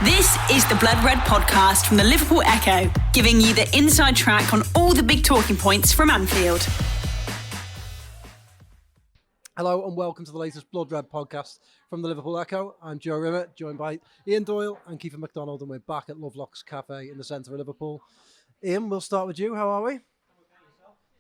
This is the Blood Red podcast from the Liverpool Echo, giving you the inside track on all the big talking points from Anfield. Hello and welcome to the latest Blood Red podcast from the Liverpool Echo. I'm Joe Rimmer, joined by Ian Doyle and Keifer MacDonald, and we're back at Lovelock's Cafe in the centre of Liverpool. Ian, we'll start with you. How are we?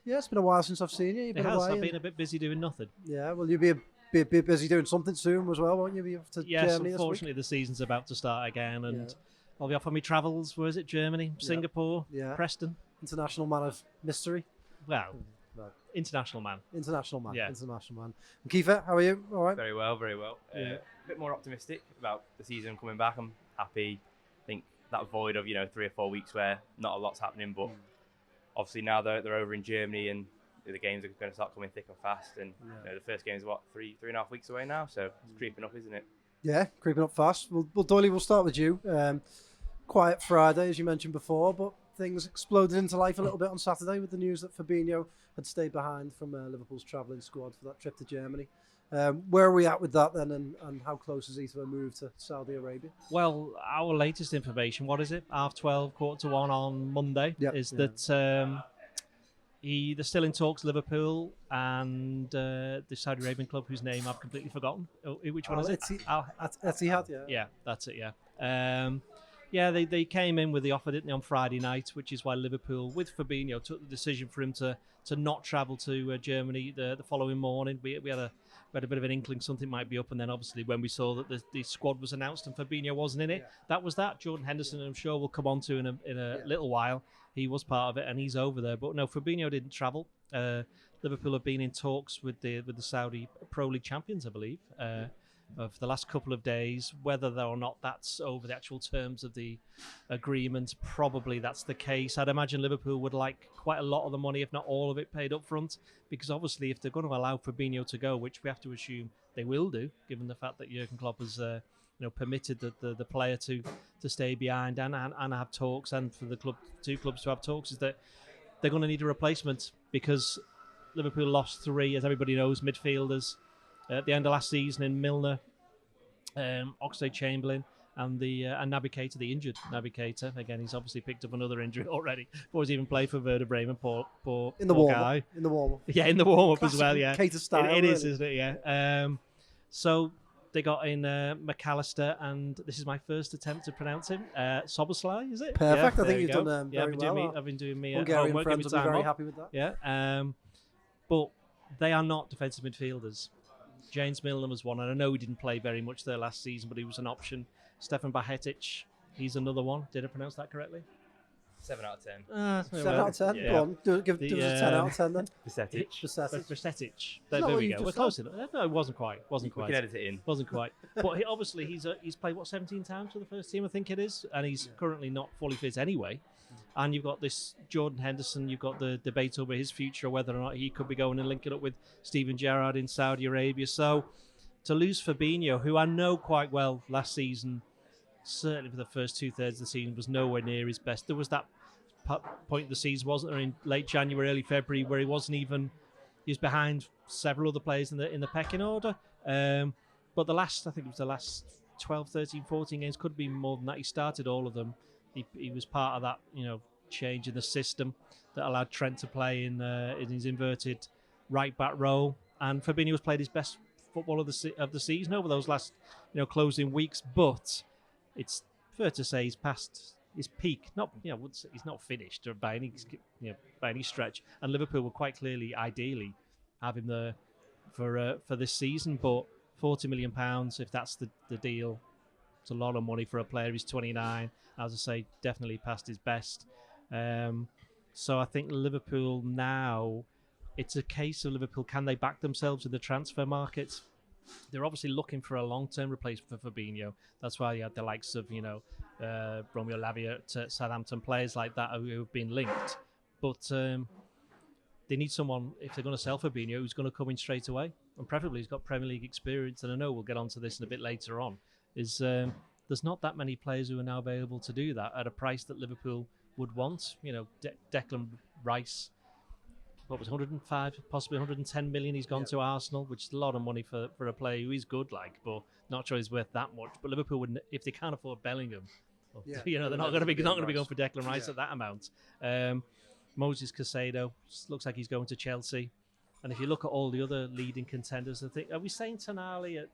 Yeah, it's been a while since I've seen you. You've been away. I've been a bit busy doing nothing. Yeah, well, you'll be a bit busy doing something soon as well, won't you? Be off to Germany unfortunately the season's about to start again, and I'll be off on my travels. Where is it? Germany, Singapore, Preston. International man of mystery. Well, international man. International man. Yeah. International man. And Keifer, how are you? All right? Very well, very well. A bit more optimistic about the season coming back. I'm happy. I think that void of 3 or 4 weeks where not a lot's happening, but obviously now they're over in Germany and the games are going to start coming thick and fast. And the first game is three and a half weeks away now, so it's creeping up, isn't it? Yeah, creeping up fast. Well, Doyle, we'll start with you. Quiet Friday, as you mentioned before, but things exploded into life a little bit on Saturday with the news that Fabinho had stayed behind from Liverpool's travelling squad for that trip to Germany. Where are we at with that then, and how close is he to a move to Saudi Arabia? Well, our latest information, what is it? 12:30, 1:15 on Monday, is that they're still in talks, Liverpool and the Saudi Arabian club, whose name I've completely forgotten. Which one is it? Al-Ittihad, Yeah, that's it, they came in with the offer, didn't they, on Friday night, which is why Liverpool, with Fabinho, took the decision for him to not travel to Germany the following morning. We had a bit of an inkling something might be up, and then obviously when we saw that the squad was announced and Fabinho wasn't in it, that was that. Jordan Henderson, I'm sure we'll come on to in a little while. He was part of it, and he's over there. But no, Fabinho didn't travel. Liverpool have been in talks with the Saudi Pro League champions, I believe, of the last couple of days. Whether or not that's over the actual terms of the agreement, probably that's the case. I'd imagine Liverpool would like quite a lot of the money, if not all of it, paid up front, because obviously if they're going to allow Fabinho to go, which we have to assume they will do, given the fact that Jurgen Klopp has permitted the player to stay behind and have talks, and for the two clubs to have talks, is that they're going to need a replacement, because Liverpool lost 3, as everybody knows, midfielders at the end of last season in Milner, Oxlade-Chamberlain, and Naby Keita, the injured Naby Keita. Again, he's obviously picked up another injury already before he's even played for Werder Bremen. Poor in the warm-up. In the warm-up. Yeah, in the warm-up as well. Yeah, Keita style. It is, isn't it? Yeah. So they got in McAllister, and this is my first attempt to pronounce him. Soboslai, is it? Perfect. Yeah, I think you've done very well. I've been doing me Hungarian homework. friends will be very happy with that. Yeah. But they are not defensive midfielders. James Milner was one, and I know he didn't play very much there last season, but he was an option. Stefan Bajetic, he's another one. Did I pronounce that correctly? 7 out of 10. 7 out of 10? Yeah. Go on, give us a 10 out of 10 then. Bajetic. There we go. We're close enough. No, it wasn't quite. We can edit it in. Wasn't quite. But obviously he's played, 17 times for the first team, I think it is, and he's currently not fully fit anyway. And you've got this Jordan Henderson, you've got the debate over his future, whether or not he could be going and linking up with Steven Gerrard in Saudi Arabia. So to lose Fabinho, who I know quite well last season, certainly for the first 2/3 of the season, was nowhere near his best. There was that point of the season, wasn't there, in late January, early February, where he was behind several other players in the pecking order. But the last 12, 13, 14 games, could be more than that. He started all of them. He was part of that, change in the system that allowed Trent to play in his inverted right back role. And Fabinho has played his best football of the season over those last, closing weeks. But it's fair to say he's past his peak. Not, he's not finished by any stretch. And Liverpool will quite clearly, ideally, have him there for this season. But £40 million, if that's the deal, it's a lot of money for a player. He's 29. As I say, definitely past his best. So I think Liverpool now, it's a case of Liverpool, can they back themselves in the transfer market? They're obviously looking for a long-term replacement for Fabinho. That's why you had the likes of, Romeo Lavia at Southampton, players like that who have been linked. But they need someone, if they're going to sell Fabinho, who's going to come in straight away. And preferably he's got Premier League experience. And I know we'll get onto this in a bit later on. There's not that many players who are now available to do that at a price that Liverpool would want. Declan Rice, what was 105, possibly 110 million he's gone to Arsenal, which is a lot of money for a player who is good, but not sure he's worth that much. But Liverpool wouldn't, if they can't afford Bellingham, they're not going to be going for Declan Rice at that amount. Moses Caicedo looks like he's going to Chelsea, and if you look at all the other leading contenders, I think, are we saying Tonali at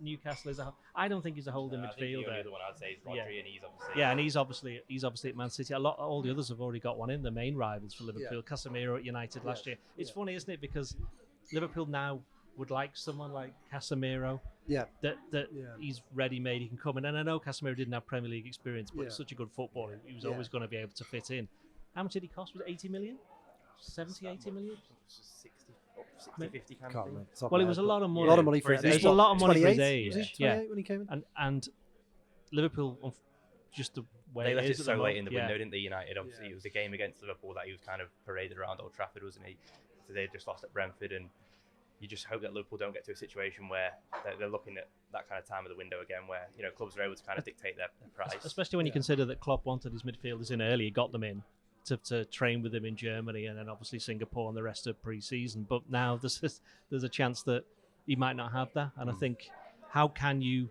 Newcastle is I don't think he's a holding midfielder. I think the other one I'd say is Rodri, and he's obviously at Man City. All the others have already got one in. The main rivals for Liverpool, Casemiro at United last year. It's funny, isn't it? Because Liverpool now would like someone like Casemiro. That he's ready-made. He can come in, and I know Casemiro didn't have Premier League experience, but he's such a good footballer. He was always going to be able to fit in. How much did he cost? Was it 80 million? 70, 80 million? 60, 50 kind of thing. Well, it was a lot of money. A lot of money for his age. It was a lot of money for his age. age. When he came in? And Liverpool, just the way they it left is it so late in the window, yeah. didn't they? United, obviously, it was a game against Liverpool that he was kind of paraded around Old Trafford, wasn't he? So they just lost at Brentford, and you just hope that Liverpool don't get to a situation where they're looking at that kind of time of the window again, where clubs are able to kind of dictate their price. Especially when you consider that Klopp wanted his midfielders in early, he got them in to train with him in Germany, and then obviously Singapore and the rest of pre-season. But now there's a chance that he might not have that, and I think, how can you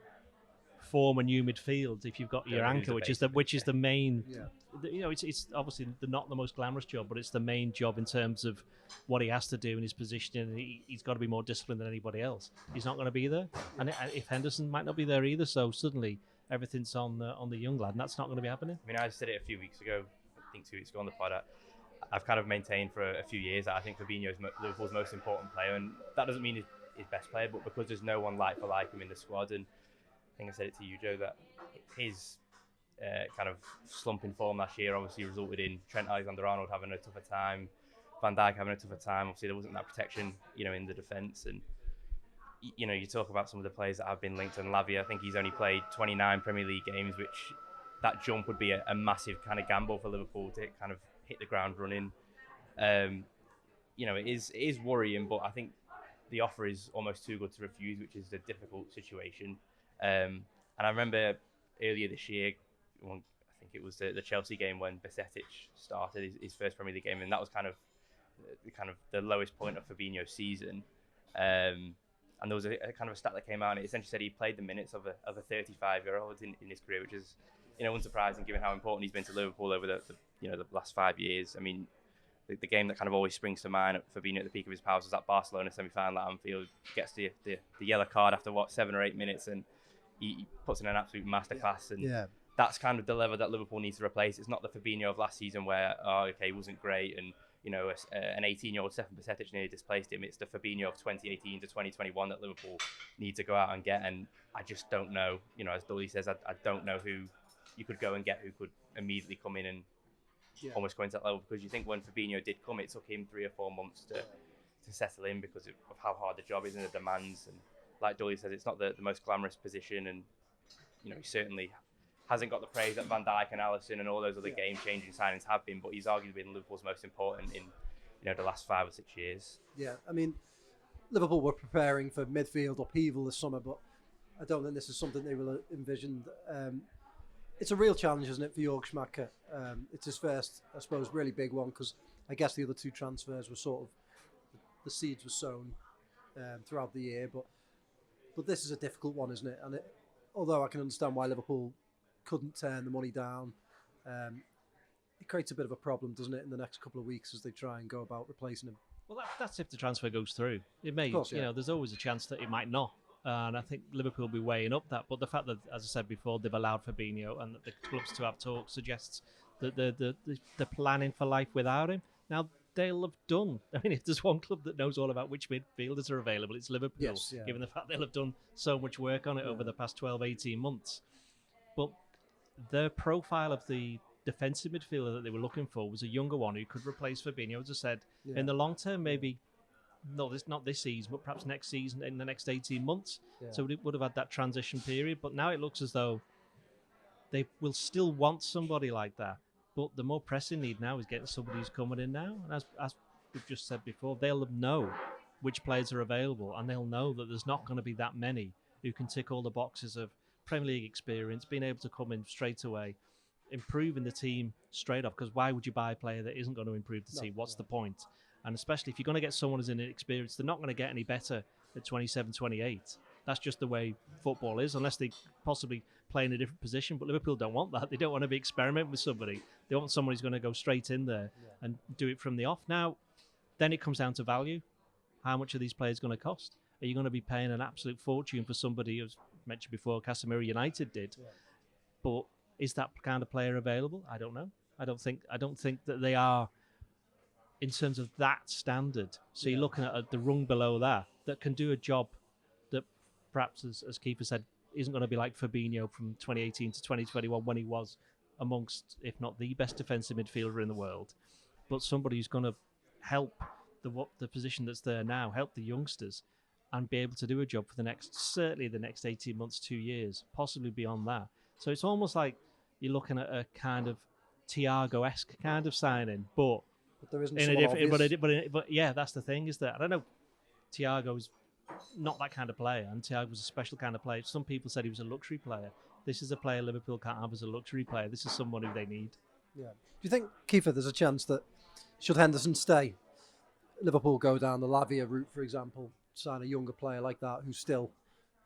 form a new midfield if you've got your anchor, which is the main. It's obviously not the most glamorous job, but it's the main job in terms of what he has to do in his position, and he's got to be more disciplined than anybody else. He's not going to be there, and if Henderson might not be there either, so suddenly everything's on the young lad, and that's not going to be happening. I mean, I said it a few weeks ago. I think 2 weeks ago on the pod. I've kind of maintained for a few years that I think Fabinho is Liverpool's most important player, and that doesn't mean his best player, but because there's no one like him in the squad, and I think I said it to you, Joe, that his kind of slump in form last year obviously resulted in Trent Alexander-Arnold having a tougher time, Van Dijk having a tougher time. Obviously, there wasn't that protection, in the defence, and you talk about some of the players that have been linked, and Lavia, I think he's only played 29 Premier League games, which that jump would be a massive kind of gamble for Liverpool to kind of hit the ground running. It is worrying, but I think the offer is almost too good to refuse, which is a difficult situation. And I remember earlier this year, I think it was the Chelsea game when Bajcetic started his first Premier League game, and that was kind of the lowest point of Fabinho's season. And there was a kind of a stat that came out, and it essentially said he played the minutes of a 35-year-old in his career, which is unsurprising given how important he's been to Liverpool over the last 5 years. I mean, the game that kind of always springs to mind for Fabinho at the peak of his powers was that Barcelona semi-final at Anfield. Gets the yellow card after 7 or 8 minutes, and he puts in an absolute masterclass. And that's kind of the level that Liverpool needs to replace. It's not the Fabinho of last season where he wasn't great, and an 18-year-old Stefan Bajcetic nearly displaced him. It's the Fabinho of 2018 to 2021 that Liverpool need to go out and get. And I just don't know. As Doyle says, I don't know who you could go and get who could immediately come in and almost go into that level, because you think when Fabinho did come, it took him 3 or 4 months to settle in because of how hard the job is and the demands. And like Doyle says, it's not the most glamorous position, and he certainly hasn't got the praise that Van Dijk and Alisson and all those other game-changing signings have been, but he's arguably been Liverpool's most important in the last 5 or 6 years. Yeah, I mean, Liverpool were preparing for midfield upheaval this summer, but I don't think this is something they will envisioned. It's a real challenge, isn't it, for Jörg Schmadtke? It's his first, I suppose, really big one, because I guess the other 2 transfers were sort of, the seeds were sown throughout the year, but this is a difficult one, isn't it? And although I can understand why Liverpool couldn't turn the money down, it creates a bit of a problem, doesn't it, in the next couple of weeks as they try and go about replacing him. Well, that's if the transfer goes through. It may, of course, there's always a chance that it might not. And I think Liverpool will be weighing up that. But the fact that, as I said before, they've allowed Fabinho and the clubs to have talks suggests that they're planning for life without him. Now, they'll have done. I mean, if there's one club that knows all about which midfielders are available, it's Liverpool, given the fact they'll have done so much work on it over the past 12, 18 months. But the profile of the defensive midfielder that they were looking for was a younger one who could replace Fabinho, as I said. In the long term, maybe... not this season, but perhaps next season, in the next 18 months. So it would have had that transition period. But now it looks as though they will still want somebody like that. But the more pressing need now is getting somebody who's coming in now. And as we've just said before, they'll know which players are available, and they'll know that there's not going to be that many who can tick all the boxes of Premier League experience, being able to come in straight away, improving the team straight off. Because why would you buy a player that isn't going to improve the team? What's the point? And especially if you're going to get someone who's inexperienced, they're not going to get any better at 27, 28. That's just the way football is, unless they possibly play in a different position. But Liverpool don't want that. They don't want to be experimenting with somebody. They want somebody who's going to go straight in there and do it from the off. Now, then it comes down to value. How much are these players going to cost? Are you going to be paying an absolute fortune for somebody, as mentioned before, Casemiro United did? Yeah. But is that kind of player available? I don't know. I don't think that they are in terms of that standard. So you're looking at the rung below that can do a job that perhaps, as Keifer said, isn't going to be like Fabinho from 2018 to 2021 when he was amongst, if not the best defensive midfielder in the world, but somebody who's going to help the position that's there now, help the youngsters, and be able to do a job for certainly the next 18 months, 2 years, possibly beyond that. So it's almost like you're looking at a kind of Thiago-esque kind of signing, but there isn't someone obvious. But yeah, that's the thing, is that I don't know. Thiago's not that kind of player, and Thiago was a special kind of player. Some people said he was a luxury player. This is a player Liverpool can't have as a luxury player. This is someone who they need. Yeah. Do you think, Keifer, there's a chance that should Henderson stay, Liverpool go down the Lavia route, for example, sign a younger player like that, who's still,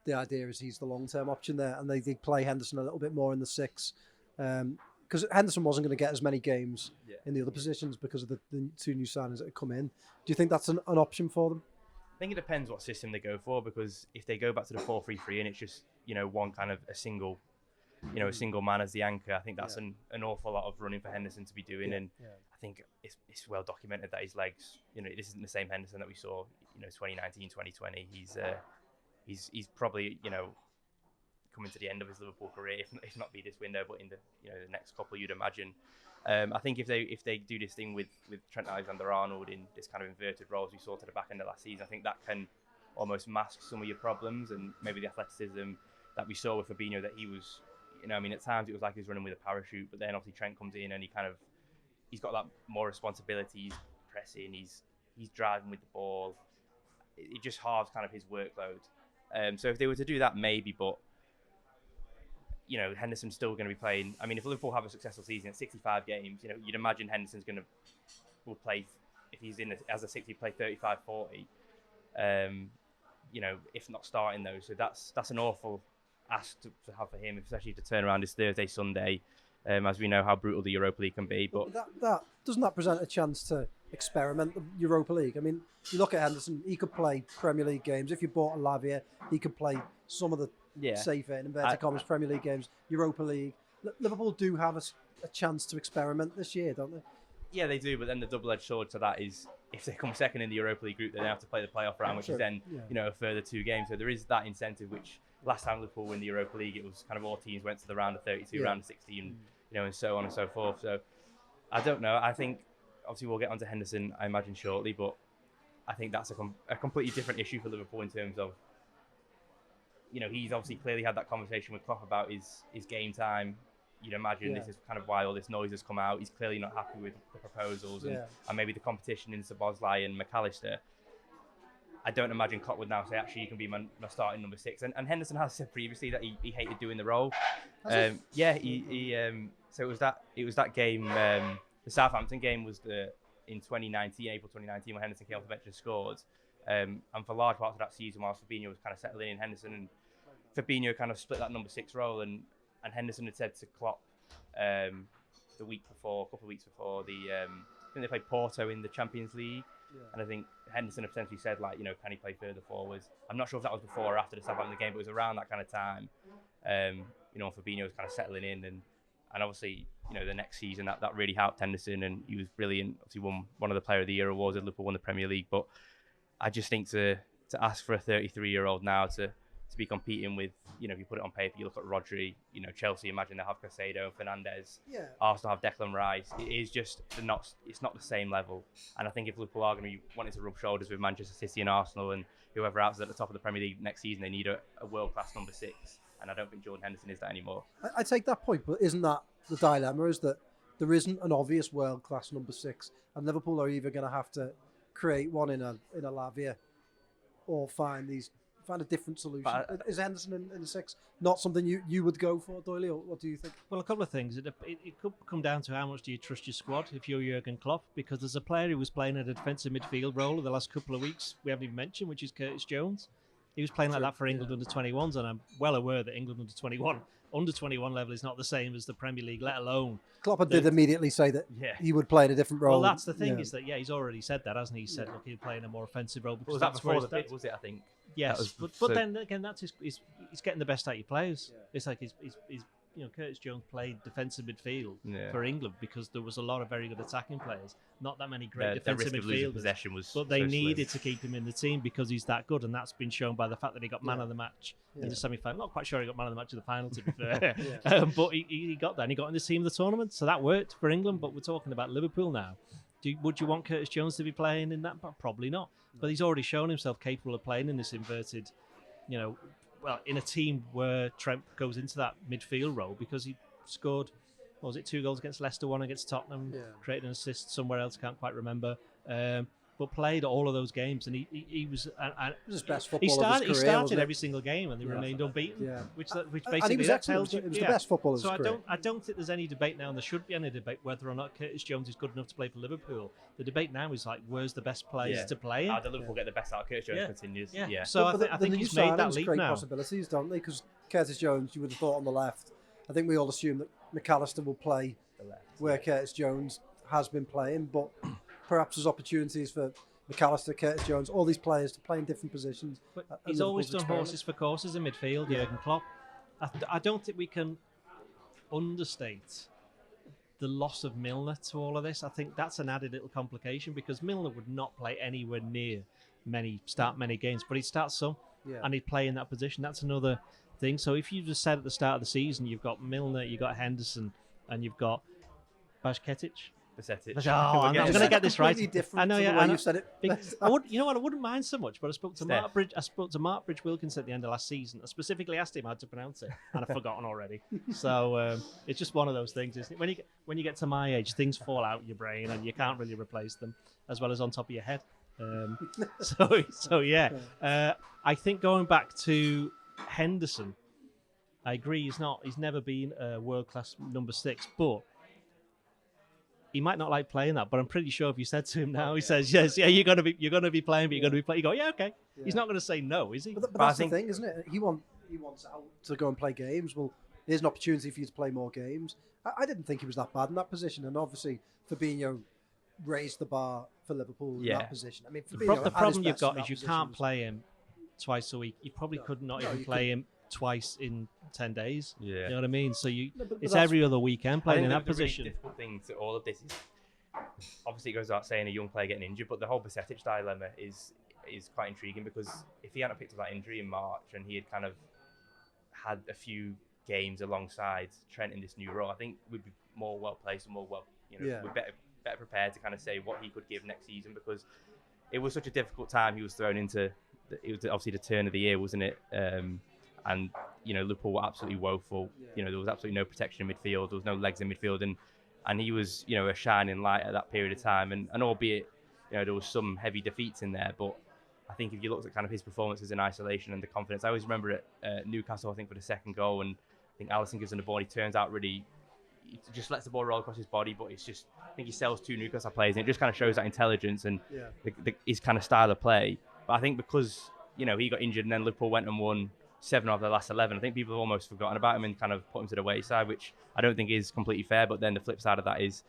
the idea is he's the long-term option there, and they play Henderson a little bit more in the six, because Henderson wasn't going to get as many games in the other positions because of the two new signings that have come in. Do you think that's an option for them? I think it depends what system they go for, because if they go back to the 4-3-3 and it's just, one kind of a single man as the anchor, I think that's an awful lot of running for Henderson to be doing. And I think it's well documented that his legs, this isn't the same Henderson that we saw, 2019, 2020. He's probably, coming to the end of his Liverpool career, if not be this window, but in the the next couple, you'd imagine. I think if they do this thing with Trent Alexander-Arnold in this kind of inverted role as we saw to the back end of last season, I think that can almost mask some of your problems, and maybe the athleticism that we saw with Fabinho, that he was, at times it was like he was running with a parachute, but then obviously Trent comes in and he's got that more responsibility, he's pressing, he's driving with the ball. It just halves kind of his workload. So if they were to do that, maybe, but Henderson's still going to be playing. I mean, if Liverpool have a successful season at 65 games, you'd imagine Henderson's will play, if he's in as a 60, play 35, 40. If not starting those. So that's an awful ask to have for him, especially to turn around this Thursday, Sunday, as we know how brutal the Europa League can be. But that doesn't that present a chance to experiment the Europa League? I mean, you look at Henderson, he could play Premier League games. If you bought a Lavia, he could play some of the safer, in inverted commas, Premier League games, Europa League. Liverpool do have a chance to experiment this year, don't they? Yeah, they do, but then the double-edged sword to that is if they come second in the Europa League group, then they have to play the playoff round, which is then a further 2 games. So there is that incentive, which last time Liverpool win the Europa League, it was kind of all teams went to the round of 32, round of 16, and so on and so forth. So I don't know. I think obviously we'll get onto Henderson, I imagine, shortly, but I think that's a completely different issue for Liverpool in terms of, he's obviously clearly had that conversation with Klopp about his game time. You'd imagine this is kind of why all this noise has come out. He's clearly not happy with the proposals and maybe the competition in Szoboszlai and McAllister. I don't imagine Klopp would now say, actually, you can be my starting number 6. And Henderson has said previously that he hated doing the role. So it was that game. The Southampton game was in 2019, April 2019, when Henderson came off the bench and scored. And for large parts of that season, whilst Fabinho was kind of settling in, Henderson and Fabinho kind of split that number 6 role, and Henderson had said to Klopp a couple of weeks before, I think they played Porto in the Champions League, and I think Henderson had potentially said, can he play further forwards? I'm not sure if that was before or after the Southampton game, but it was around that kind of time. Fabinho was kind of settling in, and obviously, the next season that really helped Henderson, and he was brilliant. Obviously, won one of the Player of the Year awards, and Liverpool won the Premier League. But I just think to ask for a 33-year-old now to be competing with, if you put it on paper, you look at Rodri, Chelsea, imagine they have Caicedo, Fernandes, Arsenal have Declan Rice. It is just it's not the same level. And I think if Liverpool are going to be wanting to rub shoulders with Manchester City and Arsenal and whoever else is at the top of the Premier League next season, they need a world-class number 6. And I don't think Jordan Henderson is that anymore. I take that point, but isn't that the dilemma, is that there isn't an obvious world-class number 6, and Liverpool are either going to have to create one in a Lavia or find these find a different solution. Is Henderson in the 6 not something you would go for, Doyle, or what do you think? Well, a couple of things. It could come down to how much do you trust your squad if you're Jurgen Klopp, because there's a player who was playing a defensive midfield role in the last couple of weeks we haven't even mentioned, which is Curtis Jones. He was playing like that for England under 21s, and I'm well aware that England under 21 level is not the same as the Premier League, let alone... Klopp did immediately say that he would play in a different role. Well, that's the thing, is that, he's already said that, hasn't he? He said, look, he'll play in a more offensive role. Was that before the bid, was it, I think? Yes, but then again, that's he's getting the best out of your players. Yeah. It's like he's Curtis Jones played defensive midfield for England because there was a lot of very good attacking players, not that many great defensive midfielders. Possession was but they needed to keep him in the team because he's that good, and that's been shown by the fact that he got man of the match in the semi-final. Not quite sure he got man of the match in the final, to be fair, but he got that, and he got in the team of the tournament, so that worked for England. But we're talking about Liverpool now. Would you want Curtis Jones to be playing in that? Probably not. But he's already shown himself capable of playing in this inverted, in a team where Trent goes into that midfield role because he scored, 2 goals against Leicester, 1 against Tottenham, created an assist somewhere else, can't quite remember. But played all of those games, and he was his best football of his career. He started every single game, and they remained unbeaten. Yeah. Which basically that tells you. It was the best football of his career. So I don't think there's any debate now, and there should be any debate whether or not Curtis Jones is good enough to play for Liverpool. The debate now is like, where's the best players to play? How do Liverpool get the best out of Curtis Jones? Continues. Yeah. So I think he's made that leap great now. Possibilities, don't they? Because Curtis Jones, you would have thought on the left. I think we all assume that McAllister will play the left, where Curtis Jones has been playing, but perhaps there's opportunities for McAllister, Curtis Jones, all these players to play in different positions. But he's always done horses for courses in midfield, Jurgen Klopp. I don't think we can understate the loss of Milner to all of this. I think that's an added little complication because Milner would not play anywhere near many games, but he'd start some and he'd play in that position. That's another thing. So if you just said at the start of the season, you've got Milner, you've got Henderson, and you've got Bajcetic. I'm going to get this right. I know, I know. You said it. I wouldn't mind so much, but I spoke to Mark Bridge-Wilkins at the end of last season. I specifically asked him how to pronounce it, and I've forgotten already. So it's just one of those things, isn't it? When you get to my age, things fall out your brain, and you can't really replace them, as well as on top of your head. I think going back to Henderson, I agree. He's never been a world-class number 6, but he might not like playing that, but I'm pretty sure if you said to him now, he says, yes, you're going to be playing, but you're going to be playing. You go, yeah, okay. Yeah. He's not going to say no, is he? But that's the thing, isn't it? He wants out to go and play games. Well, here's an opportunity for you to play more games. I didn't think he was that bad in that position, and obviously Fabinho raised the bar for Liverpool in that position. I mean, the problem you've got is you can't play him twice a week. You probably could not even play him twice in 10 days. Yeah. You know what I mean? So it's every other weekend playing in that position. The really difficult thing to all of this is obviously it goes without saying a young player getting injured, but the whole Bajcetic dilemma is quite intriguing because if he hadn't picked up that injury in March and he had kind of had a few games alongside Trent in this new role, I think we'd be more well placed and we're better prepared to kind of say what he could give next season because it was such a difficult time he was thrown into. It was obviously the turn of the year, wasn't it? And Liverpool were absolutely woeful. There was absolutely no protection in midfield. There was no legs in midfield, and he was a shining light at that period of time. And albeit there was some heavy defeats in there, but I think if you looked at kind of his performances in isolation and the confidence, I always remember at Newcastle, I think for the second goal, and I think Alisson gives him the ball. He turns out he just lets the ball roll across his body, but it's just I think he sells 2 Newcastle players, and it just kind of shows that intelligence and his kind of style of play. But I think because he got injured and then Liverpool went and won 7 of the last 11. I think people have almost forgotten about him and kind of put him to the wayside, which I don't think is completely fair. But then the flip side of that is,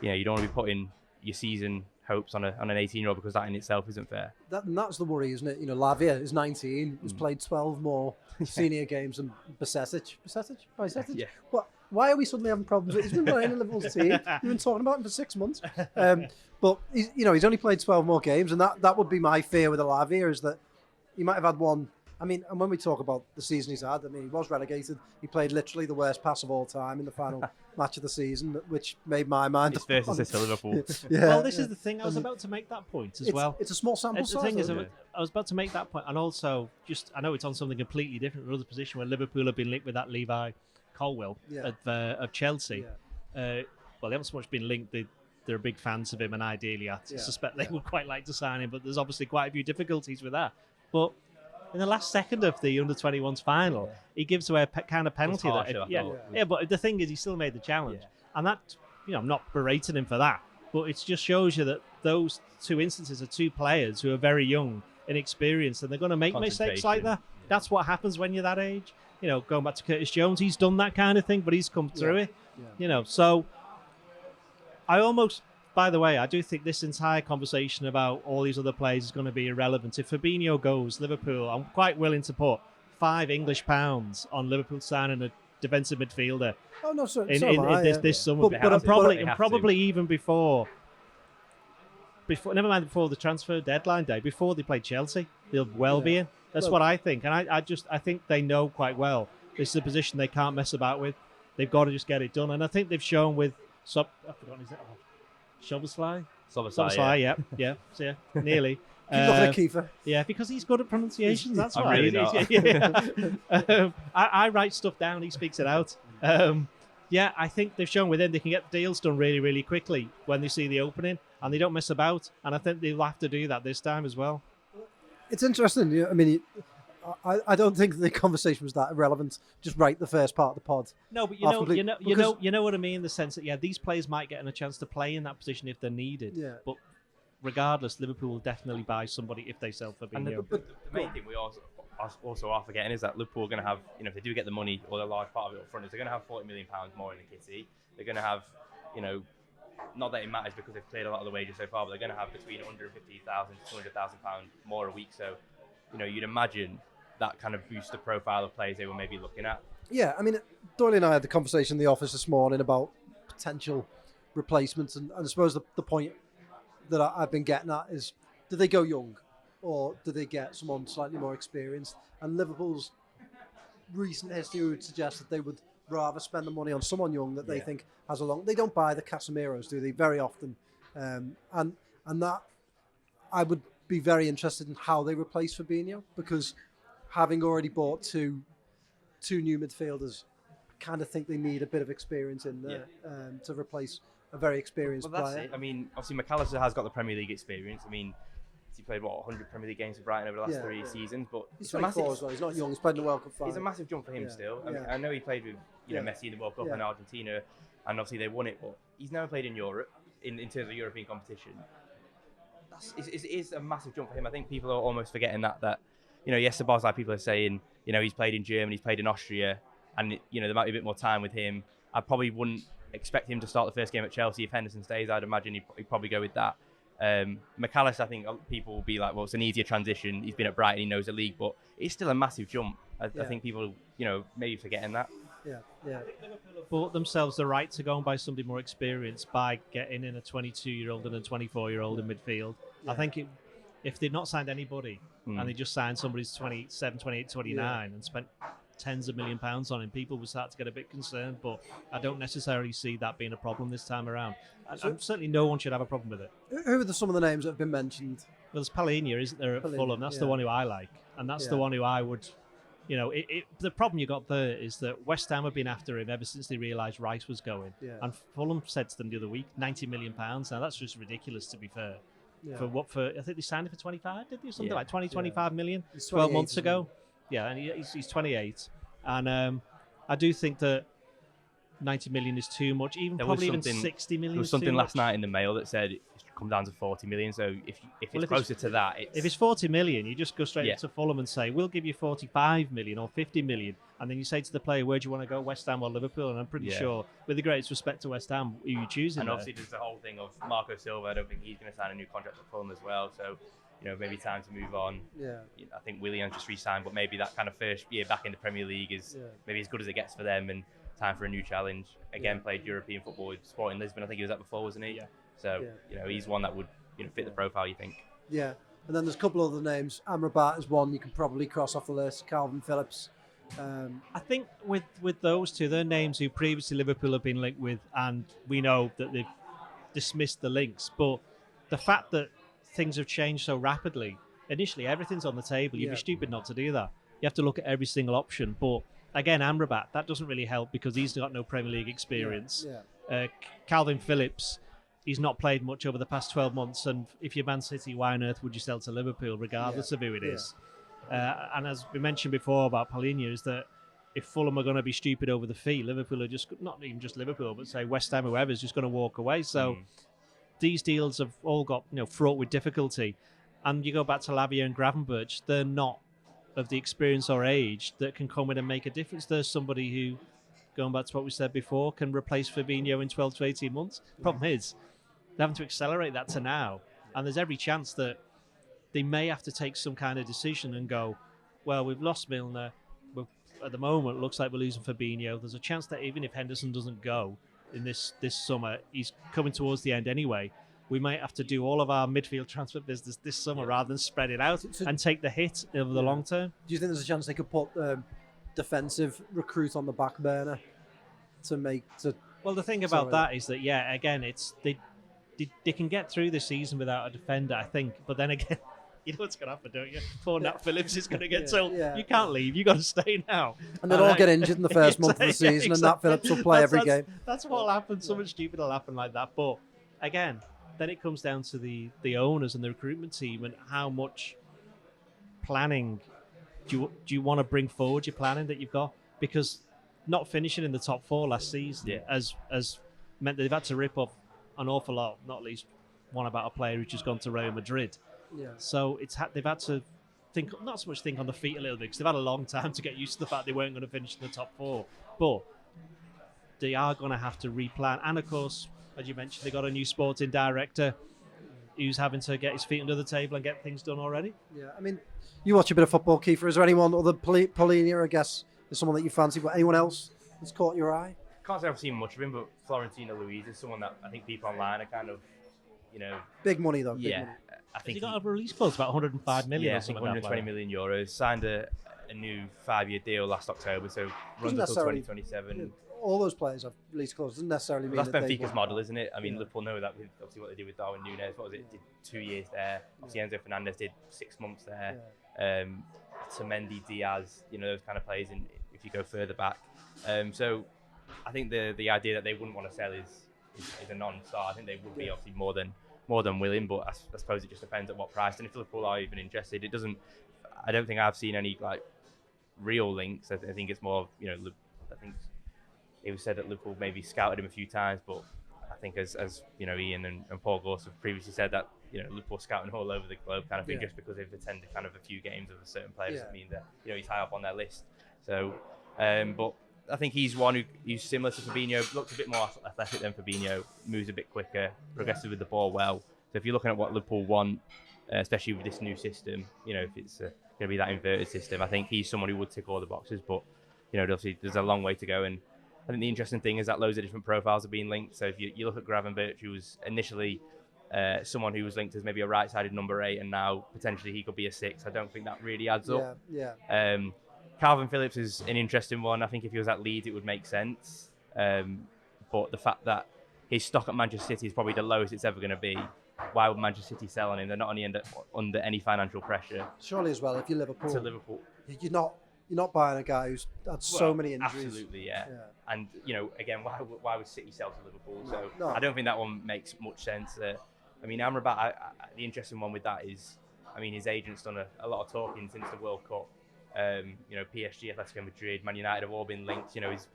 you don't want to be putting your season hopes on an 18-year-old because that in itself isn't fair. That's the worry, isn't it? Lavia is 19, has played 12 more senior games than Bajcetic. Bajcetic? Yeah. What? Why are we suddenly having problems? He's been playing in Liverpool's team. We've been talking about him for 6 months. But he's only played 12 more games, and that would be my fear with Lavia is that he might have had one. I mean, and when we talk about the season he's had, I mean, he was relegated. He played literally the worst pass of all time in the final match of the season, which made my mind. His first assist for Liverpool. Well, this is the thing. I was about to make that point as well. It's a small sample size. The thing is, I was about to make that point, and also I know it's on something completely different, another position where Liverpool have been linked with that Levi Colwill of Chelsea. Well, they haven't so much been linked. They're big fans of him, and ideally, I suspect they would quite like to sign him. But there's obviously quite a few difficulties with that. But in the last second of the under-21s final, he gives away a kind of penalty. Harsh, But the thing is, he still made the challenge, and that, I'm not berating him for that, but it just shows you that those two instances are two players who are very young, inexperienced, and they're going to make mistakes like that. That's what happens when you're that age. Going back to Curtis Jones, he's done that kind of thing, but he's come through it. So by the way, I do think this entire conversation about all these other players is going to be irrelevant. If Fabinho goes, Liverpool, I'm quite willing to put £5 on Liverpool signing a defensive midfielder. Oh no, so this summer, but probably even before. Never mind before the transfer deadline day, before they play Chelsea, they'll be in. That's what I think, and I think they know quite well this is a position they can't mess about with. They've got to just get it done, and I think they've shown with I've forgotten his name. Soboslai, yeah, nearly. Keep looking at Keifer. Yeah, because he's good at pronunciations. That's why. Really not. I write stuff down. He speaks it out. I think they've shown with him they can get deals done really, really quickly when they see the opening, and they don't mess about. And I think they'll have to do that this time as well. It's interesting. I mean, I don't think the conversation was that irrelevant. Just write the first part of the pod. No, but you know what I mean, in the sense that these players might get a chance to play in that position if they're needed. Yeah. But regardless, Liverpool will definitely buy somebody if they sell Fabinho. But the main thing we also are forgetting is that Liverpool are going to have, if they do get the money, or a large part of it up front, is they're going to have £40 million more in the kitty. They're going to have, not that it matters because they've cleared a lot of the wages so far, but they're going to have between £150,000 to £200,000 more a week. So, you'd imagine that kind of boosts the profile of players they were maybe looking at. Yeah, I mean, Doyle and I had the conversation in the office this morning about potential replacements, and I suppose the point that I've been getting at is, do they go young, or do they get someone slightly more experienced? And Liverpool's recent history would suggest that they would rather spend the money on someone young that they think has a long... They don't buy the Casemiros, do they, very often? And that, I would be very interested in how they replace Fabinho, because having already bought two new midfielders, I kind of think they need a bit of experience in there to replace a very experienced player. That's it. I mean, obviously McAllister has got the Premier League experience. I mean, he played 100 Premier League games for Brighton over the last 3 seasons, but he's 24 as well. He's not young. He's played in the World Cup final. It's a massive jump for him still. I mean, I know he played with Messi in the World Cup and Argentina, and obviously they won it, but he's never played in Europe in terms of European competition. It is a massive jump for him. I think people are almost forgetting that yes, Szoboszlai, people are saying he's played in Germany, he's played in Austria, and there might be a bit more time with him. I probably wouldn't expect him to start the first game at Chelsea. If Henderson stays, I'd imagine he'd probably go with that. McAllister, I think people will be like, well, it's an easier transition. He's been at Brighton, he knows the league, but it's still a massive jump. I think people, maybe forgetting that. Yeah. I think Liverpool have bought themselves the right to go and buy somebody more experienced by getting in a 22-year-old and a 24-year-old in midfield. I think if they'd not signed anybody and they just signed somebody who's 27, 28, 29 and spent tens of £1 million on him, people would start to get a bit concerned, but I don't necessarily see that being a problem this time around. Certainly no one should have a problem with it. Who are some of the names that have been mentioned? Well, there's Palhinha, isn't there, at Fulham? That's the one who I like, and that's the one who I would... the problem you got there is that West Ham have been after him ever since they realised Rice was going. Yeah. And Fulham said to them the other week, £90 million. Now that's just ridiculous, to be fair. Yeah. I think they signed him for 25, did they? Something like 25 million 12 months ago. Yeah, and he's 28. And I do think that 90 million is too much, even 60 million. There was something last night in the Mail that said it's come down to 40 million. So if it's closer to that, if it's 40 million, you just go straight to Fulham and say, we'll give you 45 million or 50 million. And then you say to the player, where do you want to go, West Ham or Liverpool? And I'm pretty sure, with the greatest respect to West Ham, who you choosing. And obviously there's the whole thing of Marco Silva. I don't think he's going to sign a new contract for Fulham as well. So, maybe time to move on. Yeah. I think Willian just re-signed, but maybe that kind of first year back in the Premier League is maybe as good as it gets for them, and time for a new challenge. Again, played European football with Sporting Lisbon. I think he was at before, wasn't he? Yeah. So, he's one that would fit the profile, you think. Yeah. And then there's a couple other names. Amrabat is one you can probably cross off the list. Calvin Phillips. I think with those two, they're names who previously Liverpool have been linked with, and we know that they've dismissed the links. But the fact that things have changed so rapidly, initially everything's on the table. You'd be stupid not to do that. You have to look at every single option. But again, Amrabat, that doesn't really help because he's got no Premier League experience. Calvin Phillips, he's not played much over the past 12 months. And if you're Man City, why on earth would you sell to Liverpool, regardless of who it is? And as we mentioned before about Paulinho, is that if Fulham are going to be stupid over the fee, Liverpool are just, not even just Liverpool, but say West Ham, whoever is just going to walk away. So these deals have all got fraught with difficulty. And you go back to Lavia and Gravenberch, they're not of the experience or age that can come in and make a difference. There's somebody who, going back to what we said before, can replace Fabinho in 12 to 18 months. Problem is, they're having to accelerate that to now. And there's every chance that they may have to take some kind of decision and go, well, we've lost Milner. At the moment, it looks like we're losing Fabinho. There's a chance that even if Henderson doesn't go in this summer, he's coming towards the end anyway. We might have to do all of our midfield transfer business this summer rather than spread it out and take the hit over the long term. Do you think there's a chance they could put defensive recruit on the back burner to make... Well, the thing about that is that, again, it's they can get through the season without a defender, I think. But then again, you know what's going to happen, don't you? Poor Nat Phillips is going to get told, you can't leave, you've got to stay now. And they'll all get injured in the first month of the season, and Nat Phillips will play every game. That's what will happen. So much stupid will happen like that. But again, then it comes down to the owners and the recruitment team and how much planning do you want to bring forward your planning that you've got? Because not finishing in the top 4 last season has meant that they've had to rip off an awful lot, not least one about a player who's just gone to Real Madrid. Yeah. So they've had to think, not so much think on the feet a little bit, because they've had a long time to get used to the fact they weren't going to finish in the top 4. But they are going to have to replan. And of course, as you mentioned, they got a new sporting director who's having to get his feet under the table and get things done already. Yeah, I mean, you watch a bit of football, Keifer. Is there anyone other Paulinho, I guess, is someone that you fancy, but anyone else that's caught your eye? Can't say I've seen much of him, but Florentino Luis is someone that I think people online are kind of, big money though. Big money. I think he got a release clause about 105 million. Yeah, I think 120 million euros. Signed a new 5-year deal last October, so runs until 2027. Yeah, all those players have release clauses. Doesn't necessarily mean that's Benfica's model, isn't it? I mean, Liverpool know that with obviously what they did with Darwin Núñez. What was it? Did 2 years there. Obviously, Enzo Fernandez did 6 months there. Tamendi, Diaz, those kind of players. If you go further back, so I think the idea that they wouldn't want to sell is a non-starter. I think they would be obviously more than willing, but I suppose it just depends at what price. And if Liverpool are even interested, it doesn't. I don't think I've seen any real links. I think it's more I think it was said that Liverpool maybe scouted him a few times, but I think as Ian and Paul Gorse have previously said that Liverpool scouting all over the globe kind of thing, just because they've attended kind of a few games of a certain player doesn't mean that he's high up on their list. So, but I think he's one who's similar to Fabinho, looks a bit more athletic than Fabinho, moves a bit quicker, progresses with the ball well. So if you're looking at what Liverpool want, especially with this new system, if it's going to be that inverted system, I think he's someone who would tick all the boxes. But obviously there's a long way to go, and I think the interesting thing is that loads of different profiles are being linked. So if you look at Gravenberch, who was initially someone who was linked as maybe a right-sided number 8, and now potentially he could be a 6. I don't think that really adds up. Calvin Phillips is an interesting one. I think if he was at Leeds, it would make sense. But the fact that his stock at Manchester City is probably the lowest it's ever going to be, why would Manchester City sell on him? They're not only under any financial pressure. Surely as well, if you're Liverpool. To Liverpool. You're not buying a guy who's had so many injuries. Absolutely, yeah. And, again, why would City sell to Liverpool? So I don't think that one makes much sense. I mean, Amrabat, the interesting one with that is, his agent's done a lot of talking since the World Cup. PSG, Atletico Madrid, Man United have all been linked. He's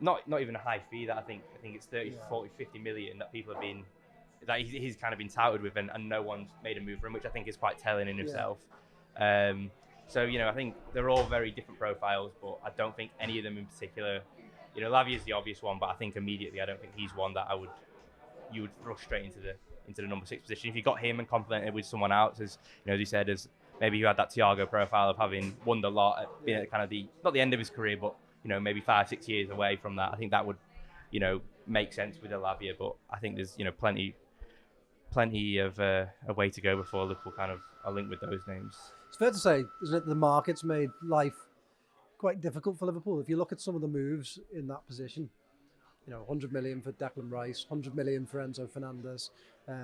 not even a high fee that I think it's 30, 40, 50 million that people have been, that he's kind of been touted with, and no one's made a move for him, which I think is quite telling in himself. So, I think they're all very different profiles, but I don't think any of them in particular, Lavia is the obvious one, but I think immediately I don't think he's one that you would thrust straight into the number 6 position. If you got him and complemented with someone else, as you said, as maybe you had that Thiago profile of having won a lot, being at kind of not the end of his career, but maybe 5-6 years away from that. I think that would make sense with Lavia, but I think there's plenty of a way to go before Liverpool kind of are linked with those names. It's fair to say, isn't it, the market's made life quite difficult for Liverpool. If you look at some of the moves in that position, 100 million for Declan Rice, 100 million for Enzo Fernandez.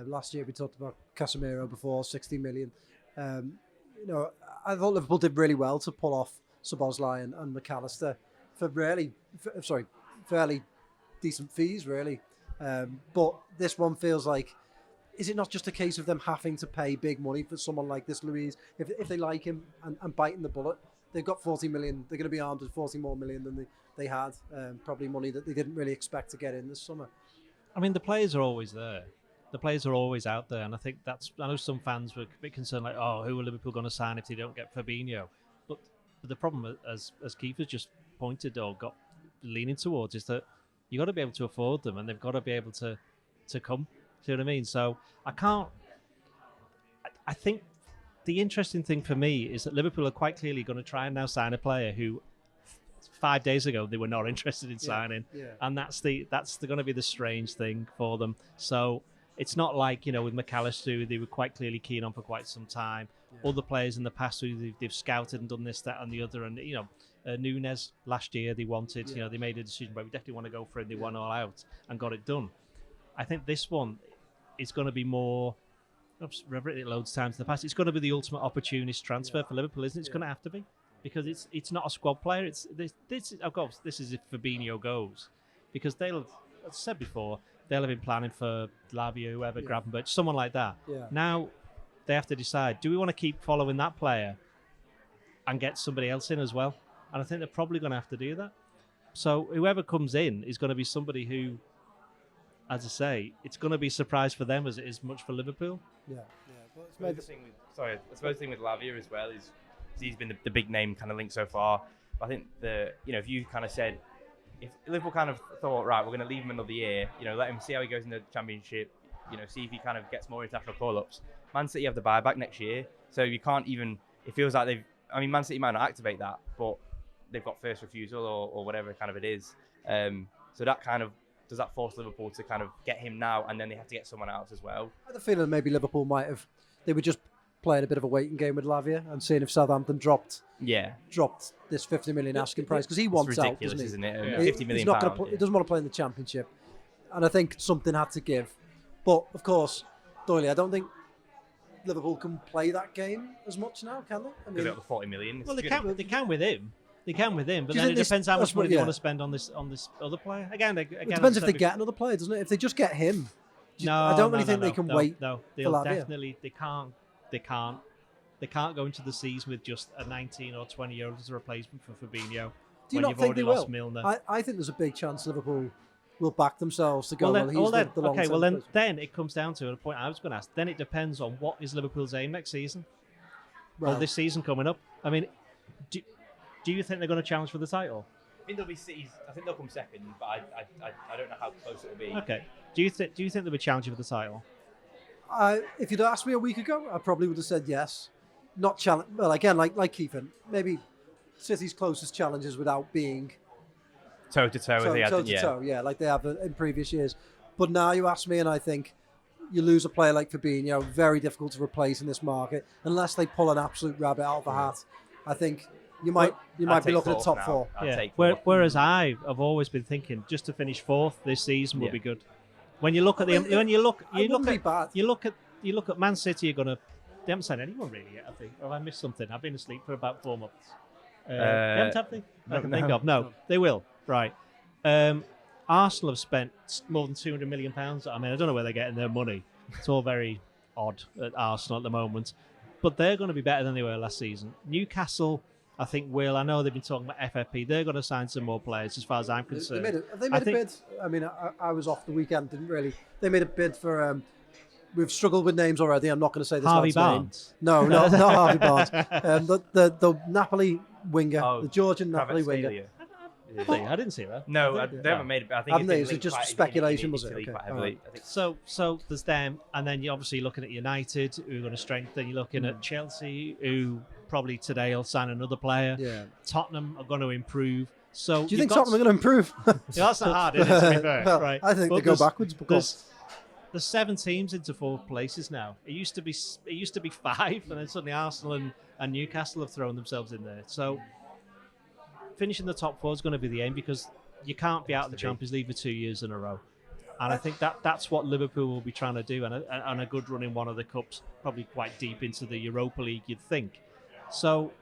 Last year we talked about Casemiro before, 60 million. I thought Liverpool did really well to pull off Szoboszlai and McAllister for fairly decent fees, really. But this one feels like is it not just a case of them having to pay big money for someone like this, Louise? If they like him and biting the bullet, they've got 40 million. They're going to be armed with 40 more million than they had. Probably money that they didn't really expect to get in this summer. I mean, the players are always there. The players are always out there, and I think I know some fans were a bit concerned, like, oh, who are Liverpool going to sign if they don't get Fabinho? But the problem, as Keifer's just pointed or got leaning towards, is that you got to be able to afford them, and they've got to be able to come. See what I mean? So I think the interesting thing for me is that Liverpool are quite clearly going to try and now sign a player who 5 days ago they were not interested in signing, and that's going to be the strange thing for them. So it's not like, with McAllister, who they were quite clearly keen on for quite some time. Other players in the past who they've scouted and done this, that, and the other, and Núñez last year they wanted. They made a decision, but we definitely want to go for it. They went all out and got it done. I think this one is going to be more. I've read it loads of times in the past. It's going to be the ultimate opportunist transfer for Liverpool, isn't it? It's going to have to be, because it's not a squad player. It's this. Of course, this is if Fabinho goes, because they'll, as I said before, they'll have been planning for Lavia, whoever, Gravenberch, someone like that. Yeah. Now they have to decide: do we want to keep following that player and get somebody else in as well? And I think they're probably going to have to do that. So whoever comes in is going to be somebody who, as I say, it's going to be a surprise for them as it is much for Liverpool. Yeah. Well, I suppose the thing with Lavia as well is he's been the big name kind of link so far. But I think if you kind of said, if Liverpool kind of thought, right, we're going to leave him another year, let him see how he goes in the Championship, see if he kind of gets more international call-ups. Man City have the buyback next year, so you can't even. It feels like Man City might not activate that, but they've got first refusal or whatever kind of it is. So that kind of. Does that force Liverpool to kind of get him now, and then they have to get someone else as well? I had a feeling maybe Liverpool they were just playing a bit of a waiting game with Lavia and seeing if Southampton dropped this 50 million asking price, because he wants out, doesn't he? Isn't it? 50 million pounds. He doesn't want to play in the Championship, and I think something had to give. But of course, Doyle, I don't think Liverpool can play that game as much now, can they? Because they got the 40 million. Well, they can with him. They can with him, but then it depends how much money they want to spend on this other player. Again, it depends if they get another player, doesn't it? If they just get him, I don't really think they can wait. No, they'll definitely they can't go into the season with just a 19 or 20-year-old as a replacement for Fabinho. Do you not think they will? I think there's a big chance Liverpool will back themselves to go. Then it comes down to a point I was going to ask. Then it depends on what is Liverpool's aim next season, or this season coming up. I mean, do you think they're going to challenge for the title? I think they'll come second, but I don't know how close it will be. Okay. Do you think they'll be challenging for the title? If you'd asked me a week ago, I probably would have said yes. Not challenge. Well, again, like Keifer, maybe City's closest challenges without being toe to toe, like they have in previous years. But now you ask me, and I think you lose a player like Fabinho, very difficult to replace in this market unless they pull an absolute rabbit out of the hat. I think. You might be looking at top four. Whereas I have always been thinking just to finish fourth this season will be good. When you look at you look at Man City, you're gonna. They haven't signed anyone really yet, I think. Or have I missed something? I've been asleep for about 4 months. They haven't, have they? I can think of. No, they will. Right. Arsenal have spent more than £200 million. I mean, I don't know where they're getting their money. It's all very odd at Arsenal at the moment, but they're going to be better than they were last season. Newcastle, I think, I know they've been talking about FFP. They're going to sign some more players, as far as I'm concerned. Have they made a bid? I mean, I was off the weekend, didn't really. They made a bid for. We've struggled with names already. I'm not going to say this Harvey Barnes. Name. No, not Harvey Barnes. The Napoli winger, the Georgian Napoli winger. I didn't see that. No, they haven't made it. I think it's just speculation, was it? Okay. Quite heavily. Right. So there's them, and then you're obviously looking at United, who are going to strengthen. You're looking at Chelsea, who probably today will sign another player. Yeah. Tottenham are going to improve. So do you think Tottenham are going to improve? That's not hard, is it? To be fair, right? I think they go backwards because there's 7 teams into 4th places now. It used to be 5, and then suddenly Arsenal and Newcastle have thrown themselves in there. So finishing the top 4 is going to be the aim, because you can't be out of the Champions League for 2 years in a row. And I think that's what Liverpool will be trying to do, and a good run in one of the cups, probably quite deep into the Europa League, you'd think. So